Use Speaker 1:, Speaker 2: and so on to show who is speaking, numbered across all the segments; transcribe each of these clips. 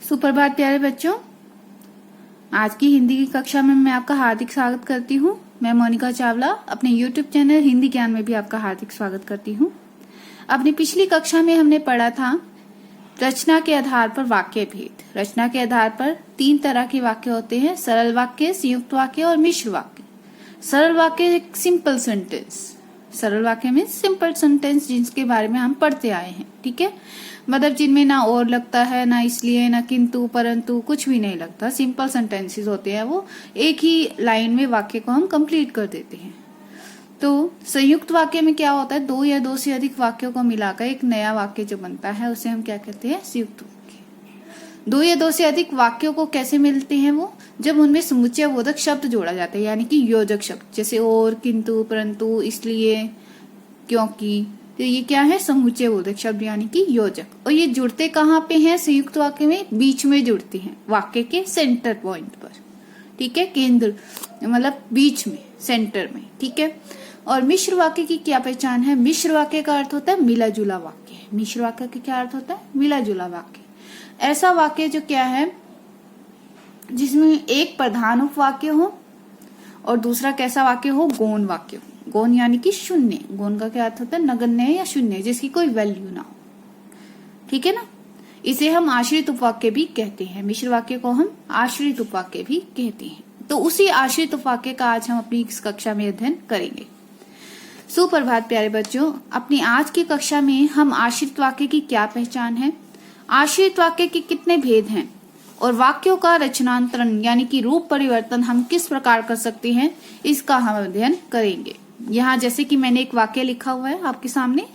Speaker 1: सुप्रभात प्यारे बच्चों। आज की हिंदी की कक्षा में मैं आपका हार्दिक स्वागत करती हूँ। मैं मोनिका चावला अपने YouTube चैनल हिंदी ज्ञान में भी आपका हार्दिक स्वागत करती हूँ। अपनी पिछली कक्षा में हमने पढ़ा था रचना के आधार पर वाक्य भेद। रचना के आधार पर 3 तरह के वाक्य होते हैं: सरल वाक्य, संयुक्त वाक्य और मिश्र वाक्य। सरल वाक्य एक सिंपल सेंटेंस। सरल वाक्य में सिंपल सेंटेंस जिसके बारे में हम पढ़ते आए हैं, ठीक है। मतलब जिनमें ना और लगता है, ना इसलिए, ना किंतु, परंतु, कुछ भी नहीं लगता। सिंपल सेंटेंसेस होते हैं, वो एक ही लाइन में वाक्य को हम कंप्लीट कर देते हैं। तो संयुक्त वाक्य में क्या होता है, 2 या 2 से अधिक वाक्यों को मिलाकर एक नया वाक्य जो बनता है उसे हम क्या कहते हैं, संयुक्त वाक्य। 2 या 2 से अधिक वाक्यों को कैसे मिलते हैं, वो जब उनमें समुच्चय बोधक शब्द जोड़ा जाता है, यानी कि योजक शब्द, जैसे और, किंतु, परंतु, इसलिए, क्योंकि। तो ये क्या है, समुच्चय बोधक शब्द यानी कि योजक। और ये जुड़ते कहाँ पे हैं संयुक्त वाक्य में? बीच में जुड़ते हैं, वाक्य के सेंटर पॉइंट पर, ठीक है। केंद्र मतलब बीच में, सेंटर में, ठीक है। और मिश्र वाक्य की क्या पहचान है? मिश्र वाक्य का अर्थ होता है मिला जुला वाक्य। मिश्र वाक्य का क्या अर्थ होता है? मिला जुला वाक्य। ऐसा वाक्य जो क्या है, जिसमें एक प्रधान उपवाक्य हो और दूसरा कैसा वाक्य हो, गौण वाक्य हो। गौण यानी कि शून्य। गौण का क्या अर्थ होता है? नगण्य या शून्य, जिसकी कोई वैल्यू ना हो, ठीक है ना। इसे हम आश्रित उपवाक्य भी कहते हैं। मिश्र वाक्य को हम आश्रित उपवाक्य भी कहते हैं। तो उसी आश्रित उपवाक्य का आज हम अपनी इस कक्षा में अध्ययन करेंगे। सुप्रभात प्यारे बच्चों। अपनी आज की कक्षा में हम आश्रित वाक्य की क्या पहचान है, आश्रित वाक्य के कितने भेद हैं और वाक्यों का रचनांतरण यानी कि रूप परिवर्तन हम किस प्रकार कर सकते हैं, इसका हम अध्ययन करेंगे। यहाँ जैसे कि मैंने एक वाक्य लिखा हुआ है आपके सामने,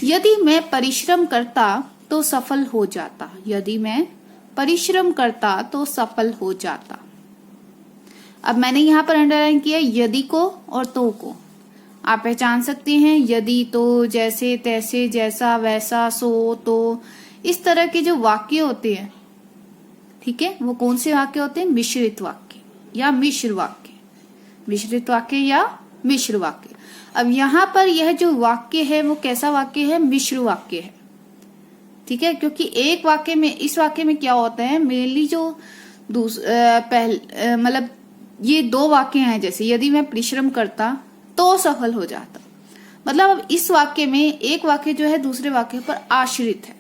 Speaker 1: यदि मैं परिश्रम करता तो सफल हो जाता। यदि मैं परिश्रम करता तो सफल हो जाता। अब मैंने यहाँ पर अंडरलाइन किया यदि को और तो को। आप पहचान सकते हैं यदि, तो, जैसे, तैसे, जैसा, वैसा, सो, तो, इस तरह के जो वाक्य होते हैं, ठीक है, वो कौन से वाक्य होते हैं? मिश्रित वाक्य या मिश्र वाक्य। मिश्रित वाक्य या मिश्र वाक्य। अब यहाँ पर यह जो वाक्य है वो कैसा वाक्य है? मिश्र वाक्य है, ठीक है। क्योंकि एक वाक्य में, इस वाक्य में क्या होता है, मेनली जो मतलब ये 2 वाक्य हैं, जैसे यदि मैं परिश्रम करता तो सफल हो जाता। मतलब अब इस वाक्य में एक वाक्य जो है दूसरे वाक्य पर आश्रित है,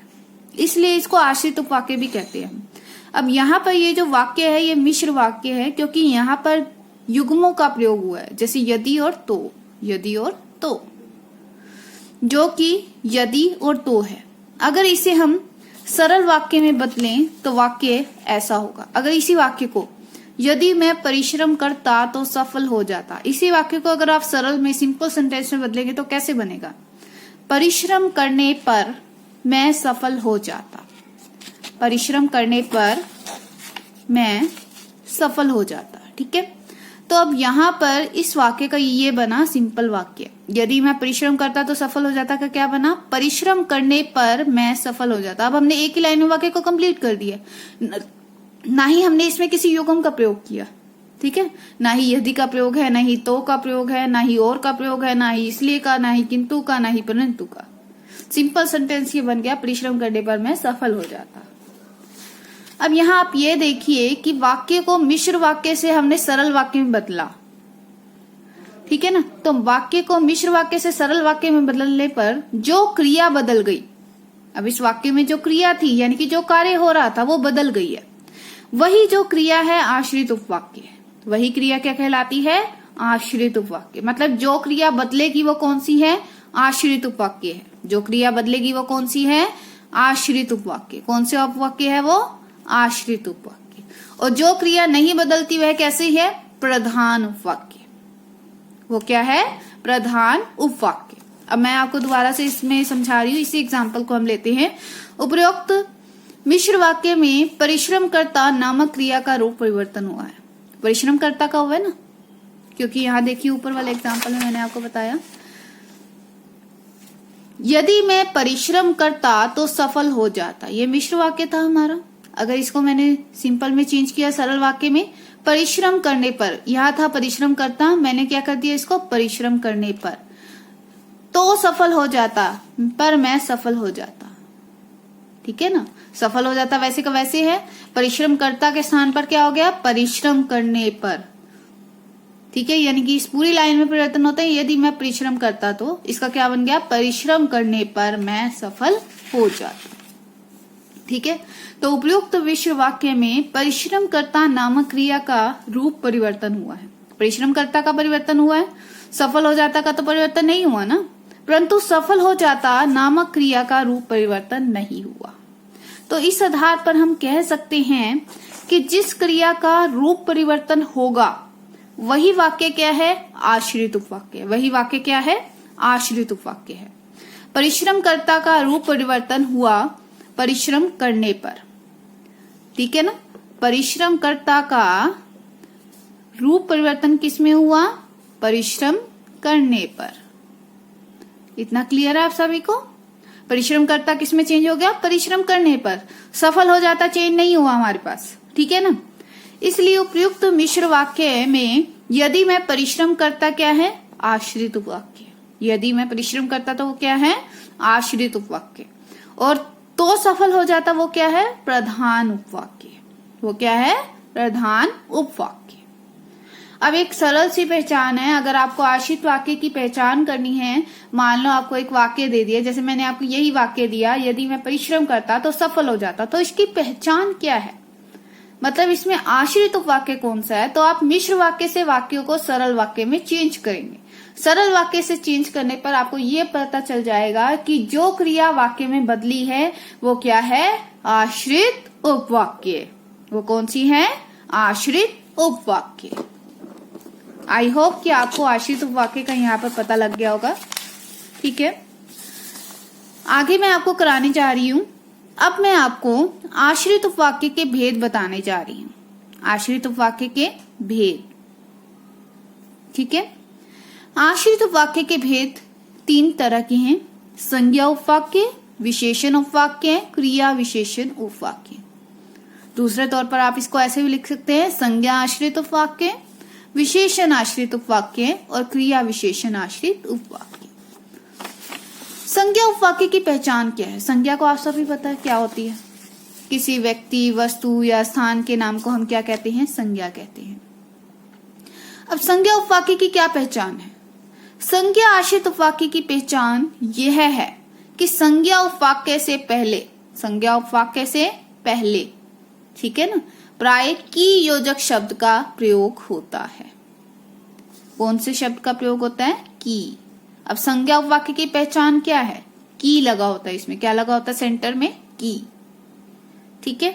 Speaker 1: इसलिए इसको आश्रित उपवाक्य भी कहते हैं। अब यहाँ पर ये जो वाक्य है ये मिश्र वाक्य है, क्योंकि यहाँ पर युग्मों का प्रयोग हुआ है, जैसे यदि और तो, यदि और तो, जो कि यदि और तो है। अगर इसे हम सरल वाक्य में बदलें तो वाक्य ऐसा होगा। अगर इसी वाक्य को यदि मैं परिश्रम करता तो सफल हो जाता, इसी वाक्य को अगर आप सरल में, सिंपल सेंटेंस में बदलेंगे तो कैसे बनेगा? परिश्रम करने पर मैं सफल हो जाता। परिश्रम करने पर मैं सफल हो जाता, ठीक है। तो अब यहाँ पर इस वाक्य का ये बना सिंपल वाक्य, यदि मैं परिश्रम करता तो सफल हो जाता का क्या बना? परिश्रम करने पर मैं सफल हो जाता। अब हमने एक ही लाइन में वाक्य को कंप्लीट कर दिया, ना ही हमने इसमें किसी युग्म का प्रयोग किया, ठीक है। ना ही यदि का प्रयोग है, ना ही तो का प्रयोग है, ना ही और का प्रयोग है, ना ही इसलिए का, ना ही किंतु का, ना ही परंतु का। सिंपल सेंटेंस ये बन गया, परिश्रम करने पर मैं सफल हो जाता। अब यहाँ आप ये देखिए कि वाक्य को मिश्र वाक्य से हमने सरल वाक्य में बदला, ठीक है ना। तो वाक्य को मिश्र वाक्य से सरल वाक्य में बदलने पर जो क्रिया बदल गई, अब इस वाक्य में जो क्रिया थी यानी कि जो कार्य हो रहा था वो बदल गई है, वही जो क्रिया है आश्रित उपवाक्य है। वही क्रिया क्या कहलाती है? आश्रित उपवाक्य। मतलब जो क्रिया बदलेगी वो कौन सी है? आश्रित उपवाक्य है। जो क्रिया बदलेगी वो कौन सी है? आश्रित उपवाक्य। कौन से उपवाक्य है वो? आश्रित उपवाक्य। और जो क्रिया नहीं बदलती वह कैसी है? प्रधान उपवाक्य। वो क्या है? प्रधान उपवाक्य। अब मैं आपको दोबारा से इसमें समझा रही हूँ। इसी एग्जाम्पल को हम लेते हैं। उपरोक्त मिश्र वाक्य में परिश्रम कर्ता नामक क्रिया का रूप परिवर्तन हुआ है। परिश्रम कर्ता का हुआ है ना, क्योंकि यहाँ देखिए ऊपर वाले एग्जाम्पल में मैंने आपको बताया यदि मैं परिश्रम करता तो सफल हो जाता, ये मिश्र वाक्य था हमारा। अगर इसको मैंने सिंपल में चेंज किया सरल वाक्य में, परिश्रम करने पर, यहां था परिश्रम करता, मैंने क्या कर दिया इसको? परिश्रम करने पर तो सफल हो जाता, पर मैं सफल हो जाता। ठीक है ना, सफल हो जाता वैसे का वैसे है, परिश्रमकर्ता के स्थान पर क्या हो गया, परिश्रम करने पर। ठीक है, यानी कि इस पूरी लाइन में परिवर्तन होता है। यदि मैं परिश्रम करता तो इसका क्या बन गया, परिश्रम करने पर मैं सफल हो जाता। ठीक है, तो उपयुक्त विश्व वाक्य में परिश्रमकर्ता नामक क्रिया का रूप परिवर्तन हुआ है। परिश्रमकर्ता का परिवर्तन हुआ है, सफल हो जाता का तो परिवर्तन नहीं हुआ ना, परंतु सफल हो जाता नामक क्रिया का रूप परिवर्तन नहीं हुआ। तो इस आधार पर हम कह सकते हैं कि जिस क्रिया का रूप परिवर्तन होगा वही वाक्य क्या है, आश्रित उपवाक्य। वही वाक्य क्या है, आश्रित उपवाक्य है। परिश्रमकर्ता का रूप परिवर्तन हुआ परिश्रम करने पर। ठीक है ना, परिश्रमकर्ता का रूप परिवर्तन किसमें हुआ, परिश्रम करने पर। इतना क्लियर है आप सभी को। परिश्रमकर्ता किसमें चेंज हो गया, परिश्रम करने पर। सफल हो जाता चेंज नहीं हुआ हमारे पास। ठीक है ना, इसलिए उपयुक्त मिश्र वाक्य में यदि मैं परिश्रम करता क्या है, आश्रित उपवाक्य। यदि मैं परिश्रम करता तो वो क्या है, आश्रित उपवाक्य। और तो सफल हो जाता वो क्या है, प्रधान उपवाक्य। वो क्या है, प्रधान उपवाक्य। अब एक सरल सी पहचान है, अगर आपको आश्रित वाक्य की पहचान करनी है, मान लो आपको एक वाक्य दे दिया, जैसे मैंने आपको यही वाक्य दिया, यदि मैं परिश्रम करता तो सफल हो जाता, तो इसकी पहचान क्या है, मतलब इसमें आश्रित उपवाक्य कौन सा है। तो आप मिश्र वाक्य से वाक्यों को सरल वाक्य में चेंज करेंगे। सरल वाक्य से चेंज करने पर आपको ये पता चल जाएगा कि जो क्रिया वाक्य में बदली है वो क्या है, आश्रित उपवाक्य। वो कौन सी है, आश्रित उपवाक्य। आई होप कि आपको आश्रित उपवाक्य का यहाँ पर पता लग गया होगा। ठीक है, आगे मैं आपको कराने जा रही हूं। अब मैं आपको आश्रित उपवाक्य के भेद बताने जा रही हूं। आश्रित उपवाक्य के भेद। ठीक है, आश्रित उपवाक्य के भेद 3 तरह के हैं, संज्ञा उपवाक्य, विशेषण उपवाक्य, क्रिया विशेषण उपवाक्य। दूसरे तौर पर आप इसको ऐसे भी लिख सकते हैं, संज्ञा आश्रित उपवाक्य, विशेषण आश्रित उपवाक्य और क्रिया विशेषण आश्रित उपवाक्य। संज्ञा उपवाक्य की पहचान क्या है। संज्ञा को आप सभी पता है क्या होती है, किसी व्यक्ति, वस्तु या स्थान के नाम को हम क्या कहते हैं, संज्ञा कहते हैं। अब संज्ञा उपवाक्य की क्या पहचान है। संज्ञा आश्रित उपवाक्य की पहचान यह है कि संज्ञा उपवाक्य से पहले, संज्ञा उपवाक्य से पहले, ठीक है ना, प्राय की योजक शब्द का प्रयोग होता है। कौन से शब्द का प्रयोग होता है, की। अब संज्ञा उपवाक्य की पहचान क्या है, की लगा होता है इसमें, क्या लगा होता है सेंटर में, की। ठीक है,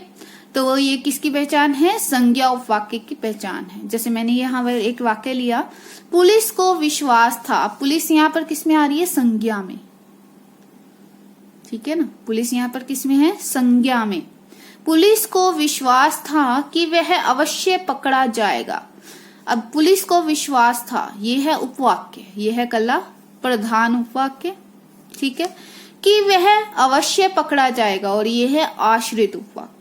Speaker 1: तो ये किसकी पहचान है, संज्ञा उपवाक्य की पहचान है। जैसे मैंने यहाँ एक वाक्य लिया, पुलिस को विश्वास था। पुलिस यहाँ पर किस में आ रही है, संज्ञा में। ठीक है ना, पुलिस यहाँ पर किस में है, संज्ञा में। पुलिस को विश्वास था कि वह अवश्य पकड़ा जाएगा। अब पुलिस को विश्वास था, ये है उपवाक्य, ये है कला प्रधान उपवाक्य। ठीक है, कि वह अवश्य पकड़ा जाएगा, और ये है आश्रित उपवाक्य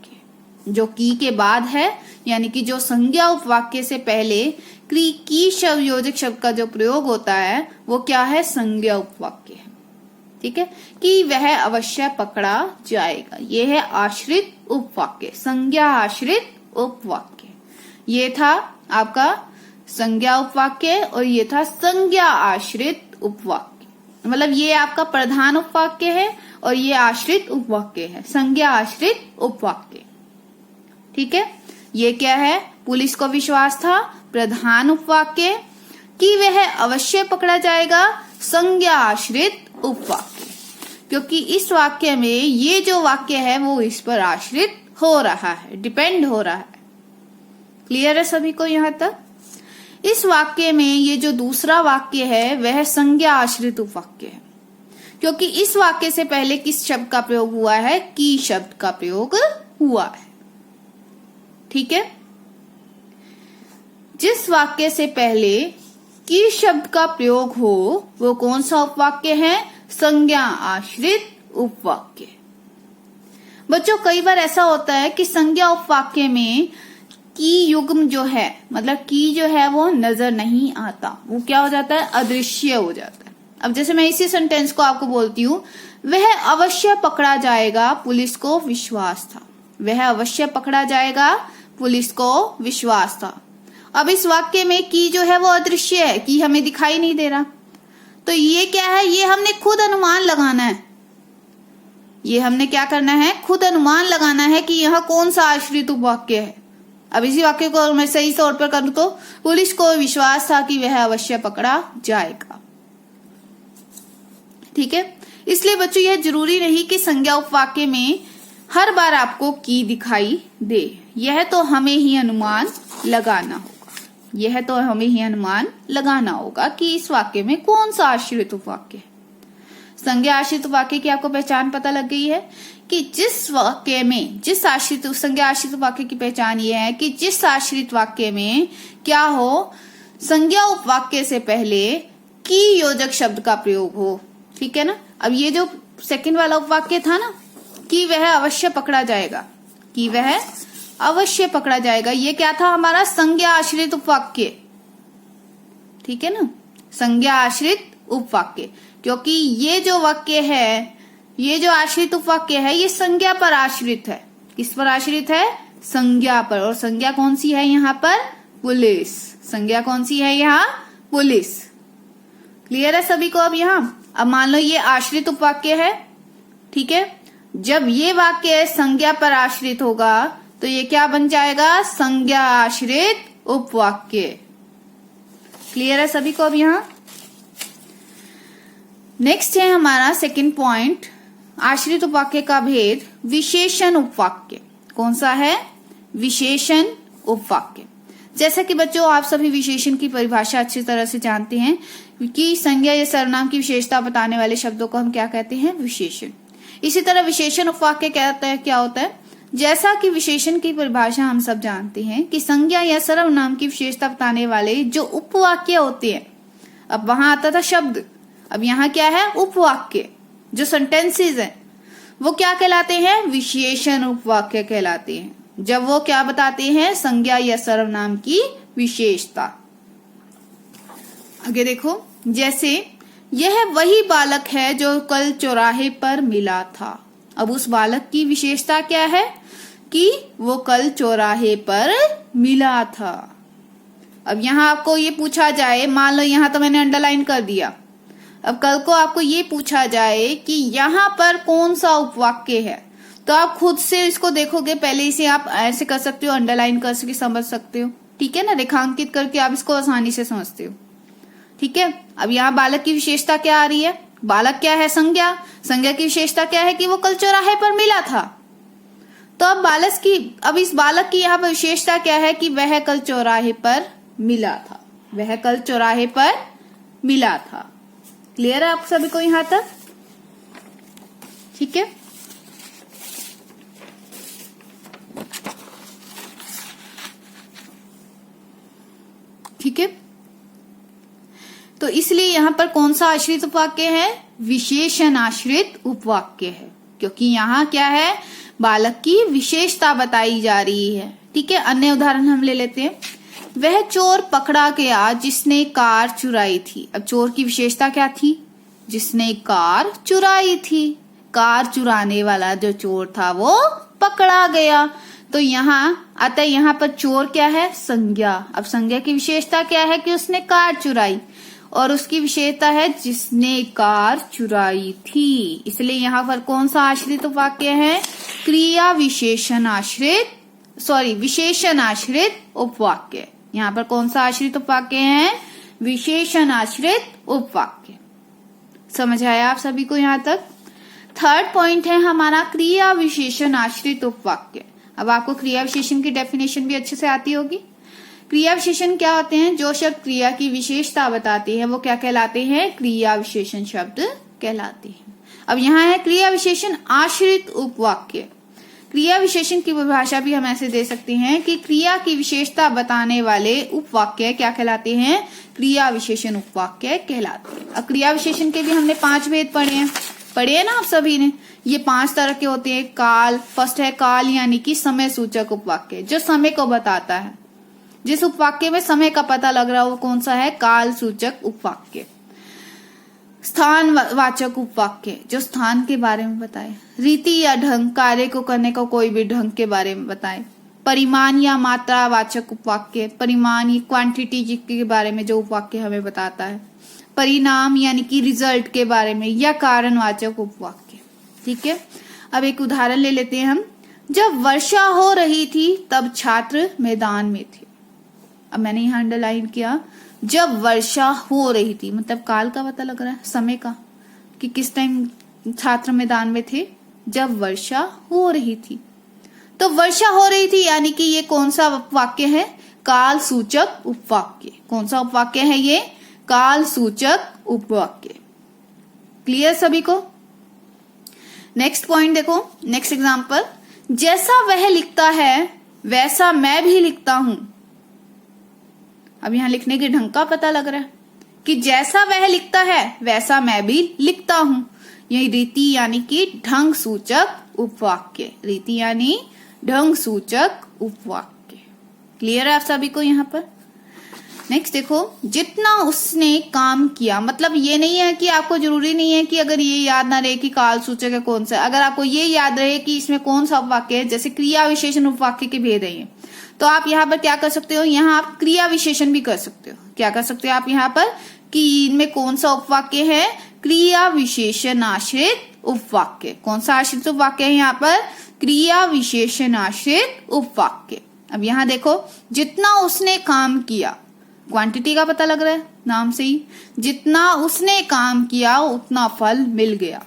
Speaker 1: जो की के बाद है, यानी कि जो संज्ञा उपवाक्य से पहले की शब्द योजक शब्द का जो प्रयोग होता है वो क्या है, संज्ञा उपवाक्य है। ठीक है, कि वह अवश्य पकड़ा जाएगा, ये है आश्रित उपवाक्य, संज्ञा आश्रित उपवाक्य। ये था आपका संज्ञा उपवाक्य और ये था संज्ञा आश्रित उपवाक्य। मतलब ये आपका प्रधान उपवाक्य है और ये आश्रित उपवाक्य है, संज्ञा आश्रित उपवाक्य। ठीक है, ये क्या है, पुलिस को विश्वास था, प्रधान उपवाक्य, कि वह अवश्य पकड़ा जाएगा, संज्ञा आश्रित उपवाक्य। क्योंकि इस वाक्य में ये जो वाक्य है वो इस पर आश्रित हो रहा है, डिपेंड हो रहा है। क्लियर है सभी को यहाँ तक। इस वाक्य में ये जो दूसरा वाक्य है वह संज्ञा आश्रित उपवाक्य है, क्योंकि इस वाक्य से पहले किस शब्द का प्रयोग हुआ है, की शब्द का प्रयोग हुआ है। ठीक है, जिस वाक्य से पहले की शब्द का प्रयोग हो वो कौन सा उपवाक्य है, संज्ञा आश्रित उपवाक्य। बच्चों कई बार ऐसा होता है कि संज्ञा उपवाक्य में की युग्म जो है, मतलब की जो है वो नजर नहीं आता, वो क्या हो जाता है, अदृश्य हो जाता है। अब जैसे मैं इसी सेंटेंस को आपको बोलती हूँ, वह अवश्य पकड़ा जाएगा, पुलिस को विश्वास था। वह अवश्य पकड़ा जाएगा, पुलिस को विश्वास था। अब इस वाक्य में की जो है वो अदृश्य है, की हमें दिखाई नहीं दे रहा। तो ये क्या है, ये हमने खुद अनुमान लगाना है। ये हमने क्या करना है, खुद अनुमान लगाना है कि यह कौन सा आश्रित उपवाक्य है। अब इसी वाक्य को मैं सही तौर पर करूं तो, पुलिस को विश्वास था कि वह अवश्य पकड़ा जाएगा। ठीक है, इसलिए बच्चों यह जरूरी नहीं कि संज्ञा उपवाक्य में हर बार आपको की दिखाई दे। यह तो हमें ही अनुमान लगाना होगा। यह तो हमें ही अनुमान लगाना होगा कि इस वाक्य में कौन सा आश्रित उपवाक्य है। संज्ञा आश्रित वाक्य की आपको पहचान पता लग गई है कि जिस वाक्य में जिस आश्रित संज्ञा आश्रित वाक्य की पहचान ये है कि जिस आश्रित वाक्य में क्या हो, संज्ञा उपवाक्य से पहले की योजक शब्द का प्रयोग हो। ठीक है ना। अब ये जो सेकंड वाला उपवाक्य था ना, कि वह अवश्य पकड़ा जाएगा, कि वह अवश्य पकड़ा जाएगा, ये क्या था हमारा संज्ञा आश्रित उपवाक्य। ठीक है ना, संज्ञा आश्रित उपवाक्य, क्योंकि ये जो वाक्य है, ये जो आश्रित उपवाक्य है, ये संज्ञा पर आश्रित है। किस पर आश्रित है, संज्ञा पर। और संज्ञा कौन सी है यहाँ पर, पुलिस। संज्ञा कौन सी है यहाँ, पुलिस। क्लियर है सभी को। अब यहाँ अब मान लो ये आश्रित उपवाक्य है। ठीक है, जब ये वाक्य संज्ञा पर आश्रित होगा तो ये क्या बन जाएगा, संज्ञा आश्रित उपवाक्य। क्लियर है सभी को। अब यहाँ नेक्स्ट है हमारा सेकंड पॉइंट, आश्रित उपवाक्य का भेद, विशेषण उपवाक्य। कौन सा है, विशेषण उपवाक्य। जैसा कि बच्चों आप सभी विशेषण की परिभाषा अच्छी तरह से जानते हैं कि संज्ञा या सर्वनाम की विशेषता बताने वाले शब्दों को हम क्या कहते हैं, विशेषण। इसी तरह विशेषण उपवाक्य क्या होता है, जैसा कि विशेषण की परिभाषा हम सब जानते हैं कि संज्ञा या सर्वनाम की विशेषता बताने वाले जो उपवाक्य होते हैं। अब वहां आता था शब्द, अब यहाँ क्या है, उपवाक्य। जो सेंटेंसेस हैं वो क्या कहलाते हैं, विशेषण उपवाक्य कहलाते हैं, जब वो क्या बताते हैं, संज्ञा या सर्वनाम की विशेषता। आगे देखो, जैसे यह वही बालक है जो कल चौराहे पर मिला था। अब उस बालक की विशेषता क्या है कि वो कल चौराहे पर मिला था। अब यहाँ आपको ये पूछा जाए, मान लो यहाँ तो मैंने अंडरलाइन कर दिया, अब कल को आपको ये पूछा जाए कि यहाँ पर कौन सा उपवाक्य है, तो आप खुद से इसको देखोगे, पहले इसे आप ऐसे कर सकते हो, अंडरलाइन कर सके समझ सकते हो। ठीक है ना, रेखांकित करके आप इसको आसानी से समझते हो। ठीक है, अब यहाँ बालक की विशेषता क्या आ रही है, बालक क्या है, संज्ञा। संज्ञा की विशेषता क्या है कि वो कल चौराहे पर मिला था। तो अब इस बालक की यहाँ पर विशेषता क्या है कि वह कल चौराहे पर मिला था, वह कल चौराहे पर मिला था। क्लियर है आप सभी को यहाँ तक। ठीक है, ठीक है, तो इसलिए यहाँ पर कौन सा आश्रित उपवाक्य है, विशेषण आश्रित उपवाक्य है, क्योंकि यहाँ क्या है, बालक की विशेषता बताई जा रही है। ठीक है, अन्य उदाहरण हम ले लेते हैं। वह चोर पकड़ा गया जिसने कार चुराई थी। अब चोर की विशेषता क्या थी, जिसने कार चुराई थी। कार चुराने वाला जो चोर था वो पकड़ा गया। तो यहाँ आता है, यहाँ पर चोर क्या है, संज्ञा। अब संज्ञा की विशेषता क्या है कि उसने कार चुराई, और उसकी विशेषता है जिसने कार चुराई थी। इसलिए यहाँ पर कौन सा आश्रित उपवाक्य है, क्रिया विशेषण आश्रित, विशेषण आश्रित उपवाक्य। यहाँ पर कौन सा आश्रित उपवाक्य है, विशेषण आश्रित उपवाक्य। समझ आया आप सभी को यहाँ तक। थर्ड पॉइंट है हमारा क्रिया विशेषण आश्रित उपवाक्य। अब आपको क्रिया विशेषण की डेफिनेशन भी अच्छे से आती होगी। क्रिया विशेषण क्या होते हैं, जो शब्द क्रिया की विशेषता बताते हैं वो क्या कहलाते हैं, क्रिया विशेषण शब्द कहलाते हैं। अब यहाँ है क्रिया विशेषण आश्रित उपवाक्य। क्रिया विशेषण की परिभाषा भी हम ऐसे दे सकते हैं कि क्रिया की विशेषता बताने वाले उपवाक्य क्या कहलाते हैं, क्रिया विशेषण उपवाक्य कहलाते हैं। अब क्रिया विशेषण के भी हमने 5 भेद पढ़े हैं ना आप सभी ने। ये 5 तरह के होते हैं। काल, फर्स्ट है काल, यानी कि समय सूचक उपवाक्य, जो समय को बताता है। जिस उपवाक्य में समय का पता लग रहा है वो कौन सा है, काल सूचक उपवाक्य। स्थानवाचक उपवाक्य जो स्थान के बारे में बताए। रीति या ढंग, कार्य को करने का कोई भी ढंग के बारे में बताए। परिमाण या मात्रा वाचक उपवाक्य, परिमाण या क्वांटिटी के बारे में जो उपवाक्य हमें बताता है। परिणाम यानी कि रिजल्ट के बारे में, या कारणवाचक उपवाक्य। ठीक है, अब एक उदाहरण ले लेते हैं हम। जब वर्षा हो रही थी तब छात्र मैदान में थे। अब मैंने यहाँ अंडरलाइन किया, जब वर्षा हो रही थी मतलब काल का पता लग रहा है, समय का, कि किस टाइम छात्र मैदान में थे, जब वर्षा हो रही थी। तो वर्षा हो रही थी यानी कि ये कौन सा उपवाक्य है? काल सूचक उपवाक्य। कौन सा उपवाक्य है ये? काल सूचक उपवाक्य। क्लियर सभी को? नेक्स्ट पॉइंट देखो, नेक्स्ट एग्जांपल। जैसा वह लिखता है वैसा मैं भी लिखता हूं। अब यहां लिखने के ढंग का पता लग रहा है कि जैसा वह लिखता है वैसा मैं भी लिखता हूं। यही रीति यानी कि ढंग सूचक उपवाक्य। रीति यानी ढंग सूचक उपवाक्य। क्लियर है आप सभी को यहां पर? नेक्स्ट देखो, जितना उसने काम किया, मतलब ये नहीं है कि आपको जरूरी नहीं है कि अगर ये याद ना रहे कि काल सूचक है कौन सा, अगर आपको ये याद रहे कि इसमें कौन सा उपवाक्य है, जैसे क्रिया विशेषण उपवाक्य के भेद है, तो आप यहाँ पर क्या कर सकते हो, यहाँ आप क्रिया विशेषण भी कर सकते हो। क्या कर सकते हो आप यहाँ पर कि इनमें कौन सा उपवाक्य है? क्रिया विशेषण आश्रित उपवाक्य। कौन सा आश्रित उपवाक्य है यहाँ पर? क्रिया विशेषण आश्रित उपवाक्य। अब यहाँ देखो, जितना उसने काम किया, क्वांटिटी का पता लग रहा है नाम से ही। जितना उसने काम किया उतना फल मिल गया।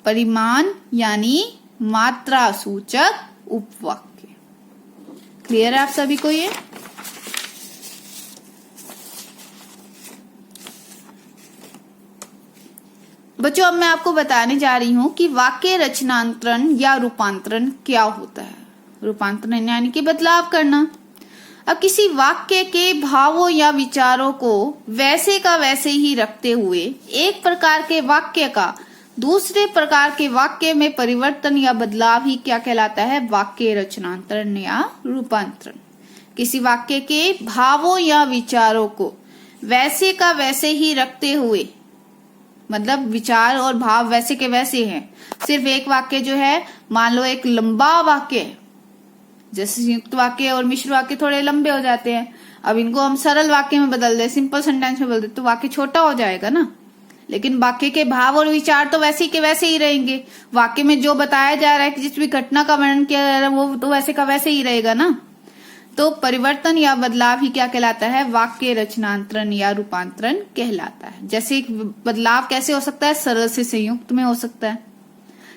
Speaker 1: परिमाण यानी मात्रा सूचक उपवाक्य। क्लियर है आप सभी को ये? बच्चों, अब मैं आपको बताने जा रही हूं कि वाक्य रचनांतरण या रूपांतरण क्या होता है। रूपांतरण यानी कि बदलाव करना। अब किसी वाक्य के भावों या विचारों को वैसे का वैसे ही रखते हुए एक प्रकार के वाक्य का दूसरे प्रकार के वाक्य में परिवर्तन या बदलाव ही क्या कहलाता है? वाक्य रचनांतरण या रूपांतरण। किसी वाक्य के भावों या विचारों को वैसे का वैसे ही रखते हुए, मतलब विचार और भाव वैसे के वैसे हैं। सिर्फ एक वाक्य जो है, मान लो एक लंबा वाक्य है, जैसे संयुक्त वाक्य और मिश्र वाक्य थोड़े लंबे हो जाते हैं। अब इनको हम सरल वाक्य में बदल दे, सिंपल सेंटेंस में बदल दे, तो वाक्य छोटा हो जाएगा ना। लेकिन वाक्य के भाव और विचार तो वैसे के वैसे ही रहेंगे। वाक्य में जो बताया जा रहा है कि जिस भी घटना का वर्णन किया जा रहा है वो तो वैसे का वैसे ही रहेगा ना। तो परिवर्तन या बदलाव ही क्या कहलाता है? वाक्य रचनांतरण या रूपांतरण कहलाता है। जैसे बदलाव कैसे हो सकता है? सरल से संयुक्त में हो सकता है,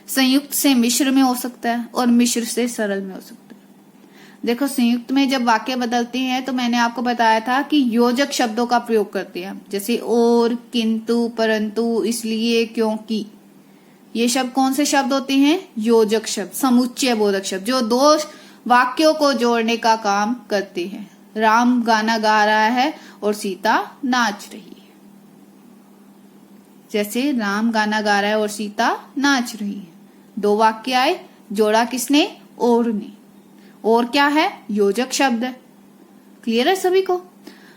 Speaker 1: संयुक्त से मिश्र में हो सकता है, और मिश्र से सरल में हो सकता है। देखो, संयुक्त में जब वाक्य बदलते हैं तो मैंने आपको बताया था कि योजक शब्दों का प्रयोग करते हैं, जैसे और, किंतु, परंतु, इसलिए, क्योंकि। ये शब्द कौन से शब्द होते हैं? योजक शब्द, समुच्चय बोधक शब्द, जो दो वाक्यों को जोड़ने का काम करते हैं। राम गाना गा रहा है और सीता नाच रही है। जैसे राम गाना गा रहा है और सीता नाच रही है, दो वाक्य आए, जोड़ा किसने? और ने। और क्या है? योजक शब्द है। क्लियर है सभी को?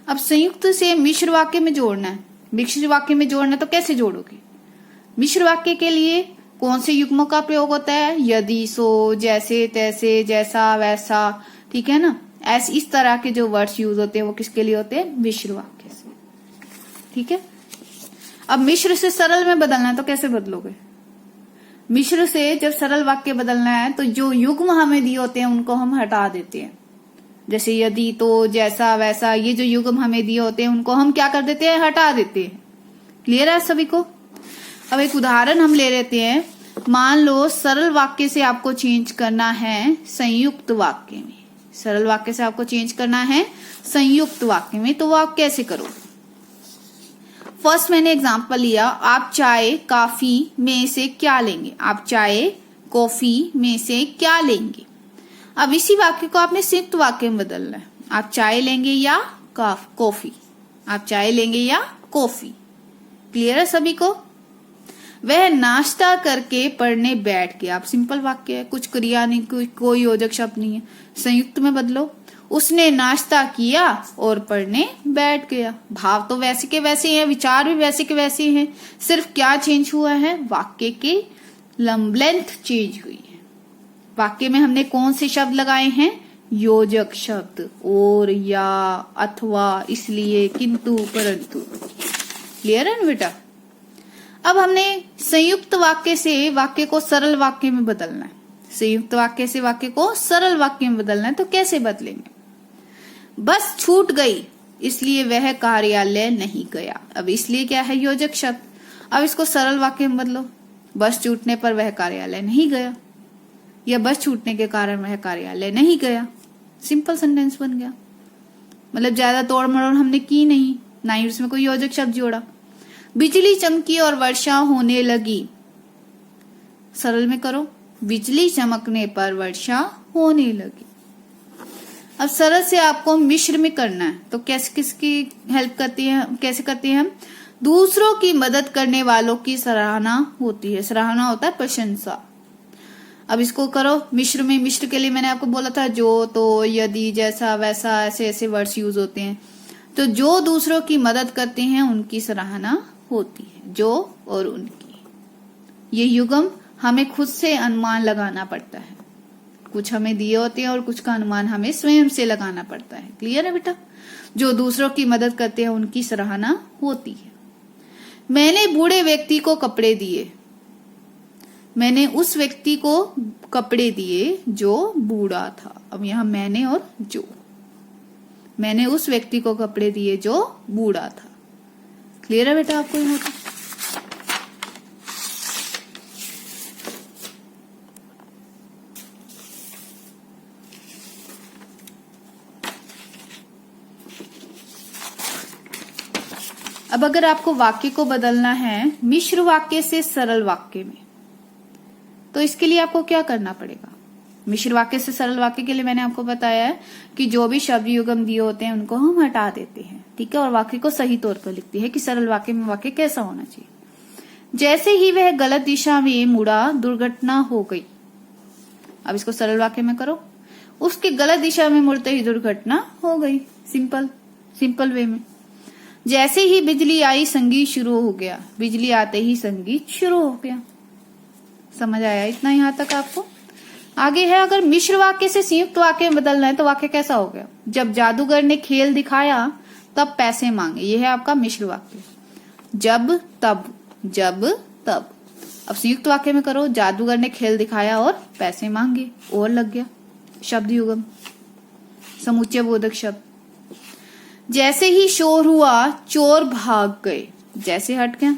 Speaker 1: अब संयुक्त से मिश्र वाक्य में जोड़ना है। मिश्र वाक्य में जोड़ना तो कैसे जोड़ोगे? मिश्र वाक्य के लिए कौन से युग्मों का प्रयोग होता है? यदि, सो, जैसे, तैसे, जैसा, वैसा। ठीक है ना? ऐसे इस तरह के जो वर्ड्स यूज होते हैं वो किसके लिए होते हैं? मिश्र वाक्य से। ठीक है। अब मिश्र से सरल में बदलना है तो कैसे बदलोगे? मिश्र से जब सरल वाक्य बदलना है तो जो युग्म हमें दिए होते हैं उनको हम हटा देते हैं। जैसे यदि, तो, जैसा, वैसा, ये जो युग्म हमें दिए होते हैं उनको हम क्या कर देते हैं? हटा देते हैं। क्लियर है सभी को? अब एक उदाहरण हम ले लेते हैं। मान लो सरल वाक्य से आपको चेंज करना है संयुक्त वाक्य में। सरल वाक्य से आपको चेंज करना है संयुक्त वाक्य में, तो वो आप कैसे करोगे? फर्स्ट मैंने एग्जांपल लिया, आप चाय कॉफी में से क्या लेंगे? आप चाय कॉफी में से क्या लेंगे? अब इसी वाक्य को आपने संयुक्त वाक्य में बदलना है। आप चाय लेंगे या कॉफी? आप चाय लेंगे या कॉफी? क्लियर है सभी को? वह नाश्ता करके पढ़ने बैठ गया। आप सिंपल वाक्य है, कुछ क्रिया नहीं, कोई योजक शब्द नहीं है। संयुक्त में बदलो, उसने नाश्ता किया और पढ़ने बैठ गया। भाव तो वैसे के वैसे हैं, विचार भी वैसे के वैसे हैं, सिर्फ क्या चेंज हुआ है, वाक्य की लेंथ चेंज हुई है। वाक्य में हमने कौन से शब्द लगाए हैं, योजक शब्द, और, या, अथवा, इसलिए, किंतु, परंतु। क्लियर है ना बेटा। अब हमने संयुक्त वाक्य से वाक्य को सरल वाक्य में बदलना है। संयुक्त वाक्य से वाक्य को सरल वाक्य में बदलना है, तो कैसे बदलेंगे। बस छूट गई इसलिए वह कार्यालय नहीं गया। अब इसलिए क्या है, योजक शब्द। अब इसको सरल वाक्य में बदलो, बस छूटने पर वह कार्यालय नहीं गया, या बस छूटने के कारण वह कार्यालय नहीं गया। सिंपल सेंटेंस बन गया। मतलब ज्यादा तोड़ मरोड़ हमने की नहीं, ना ही उसमें कोई योजक शब्द जोड़ा। बिजली चमकी और वर्षा होने लगी। सरल में करो, बिजली चमकने पर वर्षा होने लगी। अब सरल से आपको मिश्र में करना है, तो कैसे, किसकी हेल्प करती है, कैसे करती है हम, दूसरों की मदद करने वालों की सराहना होती है। सराहना होता है प्रशंसा। अब इसको करो मिश्र में। मिश्र के लिए मैंने आपको बोला था जो, तो, यदि, जैसा, वैसा, ऐसे ऐसे वर्ड्स यूज होते हैं। तो जो दूसरों की मदद करते हैं उनकी सराहना होती है, जो और उनकी। ये युग्म हमें खुद से अनुमान लगाना पड़ता है। कुछ हमें दिए होते हैं और कुछ का अनुमान हमें स्वयं से लगाना पड़ता है। क्लियर है बेटा। जो दूसरों की मदद करते हैं उनकी सराहना होती है। मैंने बूढ़े व्यक्ति को कपड़े दिए। मैंने उस व्यक्ति को कपड़े दिए जो बूढ़ा था। अब यहां मैंने और जो, मैंने उस व्यक्ति को कपड़े दिए जो बूढ़ा था। क्लियर है बेटा आपको यहाँ पर। अब अगर आपको वाक्य को बदलना है मिश्र वाक्य से सरल वाक्य में, तो इसके लिए आपको क्या करना पड़ेगा। मिश्र वाक्य से सरल वाक्य के लिए मैंने आपको बताया है कि जो भी शब्द युग्म दिए होते हैं उनको हम हटा देते हैं, ठीक है, और वाक्य को सही तौर पर लिखते हैं कि सरल वाक्य में वाक्य कैसा होना चाहिए। जैसे ही वह गलत दिशा में मुड़ा, दुर्घटना हो गई। अब इसको सरल वाक्य में करो, उसके गलत दिशा में मुड़ते ही दुर्घटना हो गई। सिंपल वे में। जैसे ही बिजली आई संगीत शुरू हो गया। बिजली आते ही संगीत शुरू हो गया। समझ आया इतना यहां तक आपको। आगे है, अगर मिश्र वाक्य से संयुक्त वाक्य में बदलना है तो वाक्य कैसा हो गया। जब जादूगर ने खेल दिखाया तब पैसे मांगे। ये है आपका मिश्र वाक्य। जब तब, जब तब। अब संयुक्त वाक्य में करो, जादूगर ने खेल दिखाया और पैसे मांगे, और लग गया शब्द युग्म, समुच्चय बोधक शब्द। जैसे ही शोर हुआ चोर भाग गए। जैसे हट गया,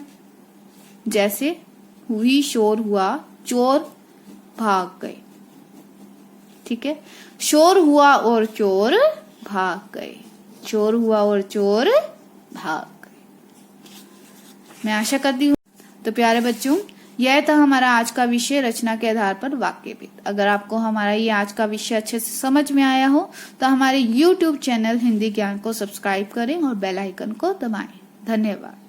Speaker 1: जैसे हुई शोर हुआ चोर भाग गए। ठीक है, शोर हुआ और चोर भाग गए। शोर हुआ और चोर भाग गए। मैं आशा करती हूँ। तो प्यारे बच्चों, यह था हमारा आज का विषय, रचना के आधार पर वाक्य भेद। अगर आपको हमारा ये आज का विषय अच्छे से समझ में आया हो तो हमारे YouTube चैनल हिंदी ज्ञान को सब्सक्राइब करें और बेल आइकन को दबाएं। धन्यवाद।